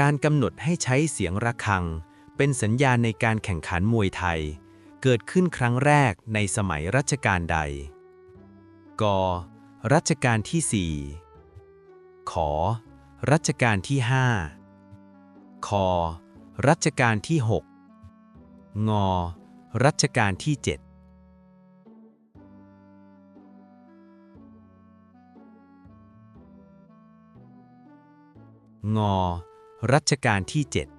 การกำหนดให้ใช้เสียงระฆังเป็นสัญญาณในการแข่งขันมวยไทยเกิดขึ้นครั้งแรกในสมัยรัชกาลใดกรัชกาลที่ 4 ขรัชกาลที่ 5 ครัชกาลที่ 6 งรัชกาลที่ 7งรัชกาลที่ 7